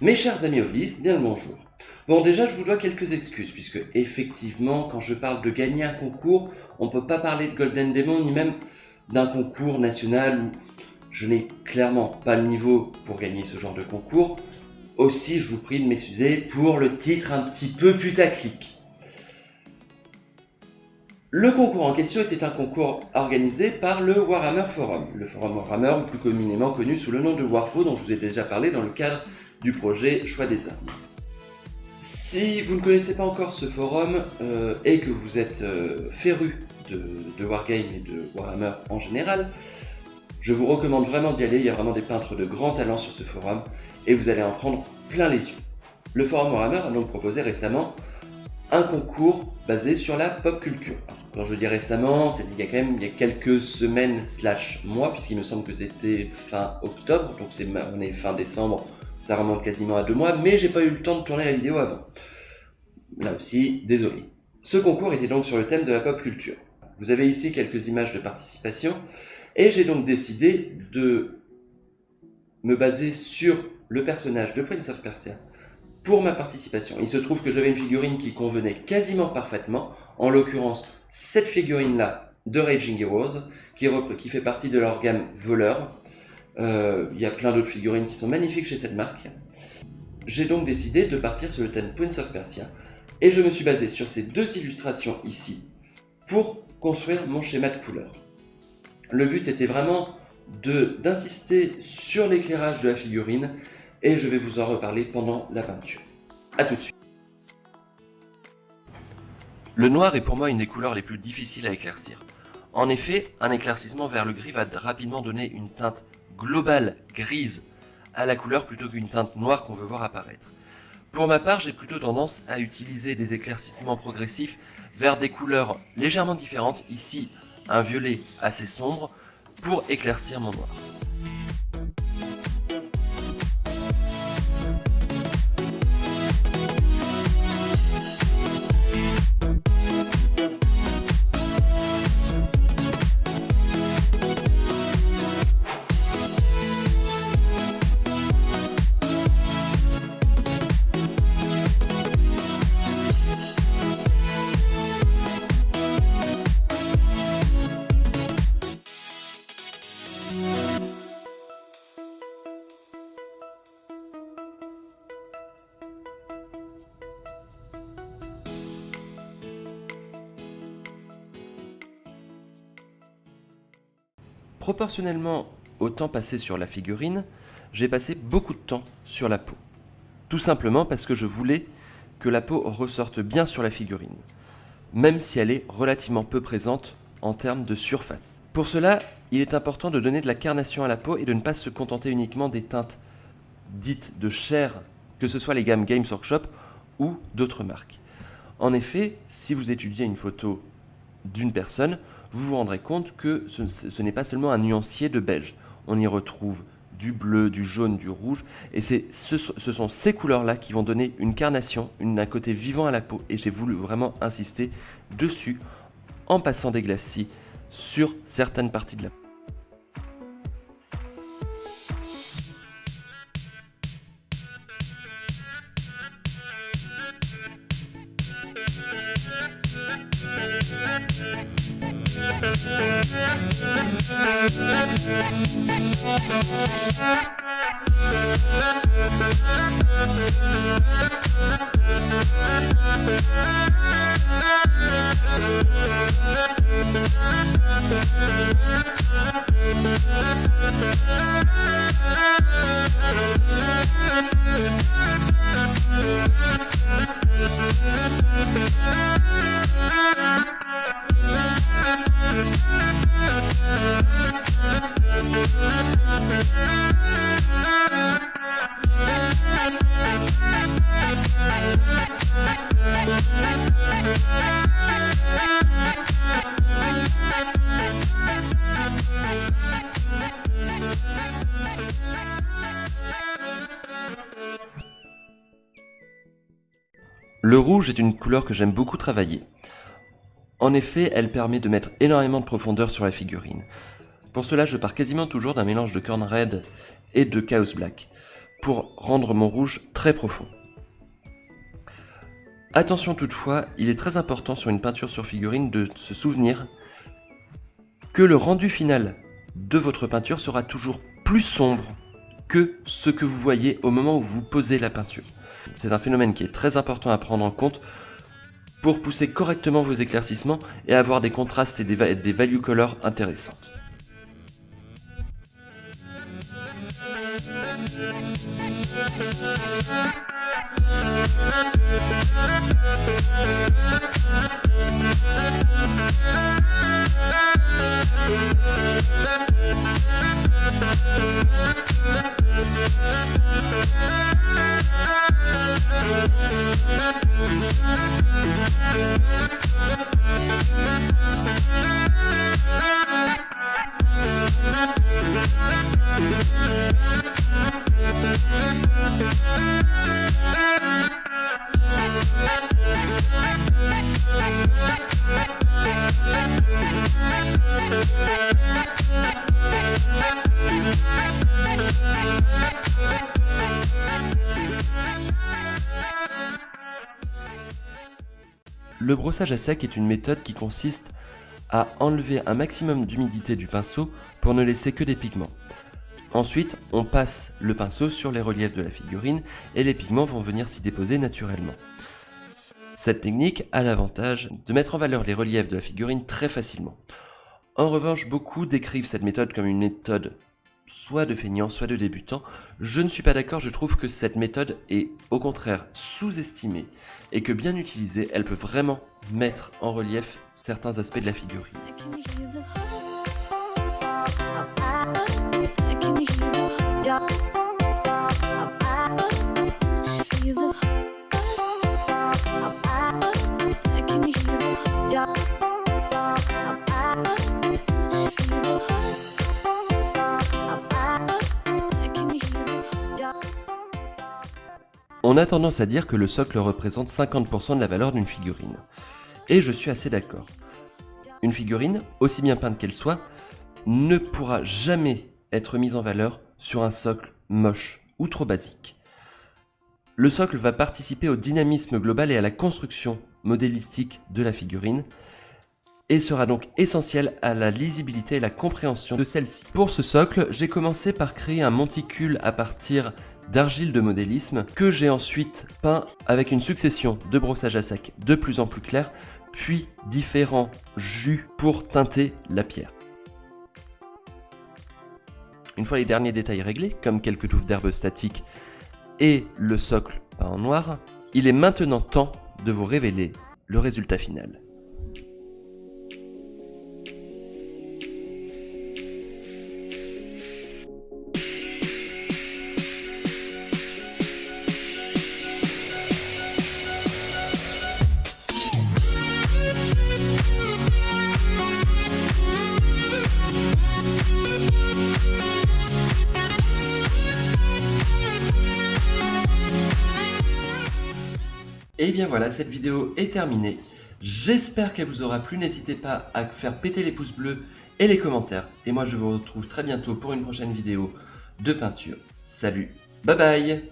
Mes chers amis hobbyistes, bien le bonjour. Bon, déjà, je vous dois quelques excuses, puisque effectivement, quand je parle de gagner un concours, on ne peut pas parler de Golden Demon, ni même d'un concours national où je n'ai clairement pas le niveau pour gagner ce genre de concours. Aussi, je vous prie de m'excuser pour le titre un petit peu putaclic. Le concours en question était un concours organisé par le Warhammer Forum, le forum Warhammer, ou plus communément connu sous le nom de Warfo, dont je vous ai déjà parlé dans le cadre du projet Choix des armes. Si vous ne connaissez pas encore ce forum et que vous êtes féru de Wargame et de Warhammer en général, je vous recommande vraiment d'y aller, il y a vraiment des peintres de grand talent sur ce forum et vous allez en prendre plein les yeux. Le forum Warhammer a donc proposé récemment un concours basé sur la pop culture. Quand je dis récemment, c'est il y a quelques semaines / mois, puisqu'il me semble que c'était fin octobre, donc on est fin décembre, ça remonte quasiment à 2 mois, mais j'ai pas eu le temps de tourner la vidéo avant. Là aussi, désolé. Ce concours était donc sur le thème de la pop culture. Vous avez ici quelques images de participation, et j'ai donc décidé de me baser sur le personnage de Prince of Persia pour ma participation. Il se trouve que j'avais une figurine qui convenait quasiment parfaitement, en l'occurrence cette figurine-là de Raging Heroes, qui fait partie de leur gamme voleur. Il y a plein d'autres figurines qui sont magnifiques chez cette marque. J'ai donc décidé de partir sur le thème Prince of Persia, et je me suis basé sur ces deux illustrations ici pour construire mon schéma de couleurs. Le but était vraiment d'insister sur l'éclairage de la figurine, et je vais vous en reparler pendant la peinture. A tout de suite. Le noir est pour moi une des couleurs les plus difficiles à éclaircir. En effet, un éclaircissement vers le gris va rapidement donner une teinte globale grise à la couleur plutôt qu'une teinte noire qu'on veut voir apparaître. Pour ma part, j'ai plutôt tendance à utiliser des éclaircissements progressifs vers des couleurs légèrement différentes, ici un violet assez sombre, pour éclaircir mon noir. Proportionnellement au temps passé sur la figurine, j'ai passé beaucoup de temps sur la peau. Tout simplement parce que je voulais que la peau ressorte bien sur la figurine, même si elle est relativement peu présente en termes de surface. Pour cela, il est important de donner de la carnation à la peau et de ne pas se contenter uniquement des teintes dites de chair, que ce soit les gammes Games Workshop ou d'autres marques. En effet, si vous étudiez une photo d'une personne, vous vous rendrez compte que ce n'est pas seulement un nuancier de beige. On y retrouve du bleu, du jaune, du rouge, et ce sont ces couleurs-là qui vont donner une carnation, un côté vivant à la peau, et j'ai voulu vraiment insister dessus en passant des glacis sur certaines parties de la peau. Le rouge est une couleur que j'aime beaucoup travailler. En effet, elle permet de mettre énormément de profondeur sur la figurine. Pour cela, je pars quasiment toujours d'un mélange de Corn Red et de Chaos Black. pour rendre mon rouge très profond. Attention toutefois, il est très important sur une peinture sur figurine de se souvenir que le rendu final de votre peinture sera toujours plus sombre que ce que vous voyez au moment où vous posez la peinture. C'est un phénomène qui est très important à prendre en compte pour pousser correctement vos éclaircissements et avoir des contrastes et des value colors intéressantes. Le brossage à sec est une méthode qui consiste à enlever un maximum d'humidité du pinceau pour ne laisser que des pigments. Ensuite, on passe le pinceau sur les reliefs de la figurine et les pigments vont venir s'y déposer naturellement. Cette technique a l'avantage de mettre en valeur les reliefs de la figurine très facilement. En revanche, beaucoup décrivent cette méthode comme une méthode soit de feignant, soit de débutant. Je ne suis pas d'accord, je trouve que cette méthode est au contraire sous-estimée et que bien utilisée, elle peut vraiment mettre en relief certains aspects de la figurine. On a tendance à dire que le socle représente 50% de la valeur d'une figurine. Et je suis assez d'accord. Une figurine, aussi bien peinte qu'elle soit, ne pourra jamais être mise en valeur sur un socle moche ou trop basique. Le socle va participer au dynamisme global et à la construction modélistique de la figurine et sera donc essentiel à la lisibilité et la compréhension de celle-ci. Pour ce socle, j'ai commencé par créer un monticule à partir d'argile de modélisme que j'ai ensuite peint avec une succession de brossages à sec de plus en plus clairs, puis différents jus pour teinter la pierre. Une fois les derniers détails réglés, comme quelques touffes d'herbes statiques et le socle peint en noir, il est maintenant temps de vous révéler le résultat final. Et bien voilà, cette vidéo est terminée. J'espère qu'elle vous aura plu. N'hésitez pas à faire péter les pouces bleus et les commentaires. Et moi, je vous retrouve très bientôt pour une prochaine vidéo de peinture. Salut, bye bye!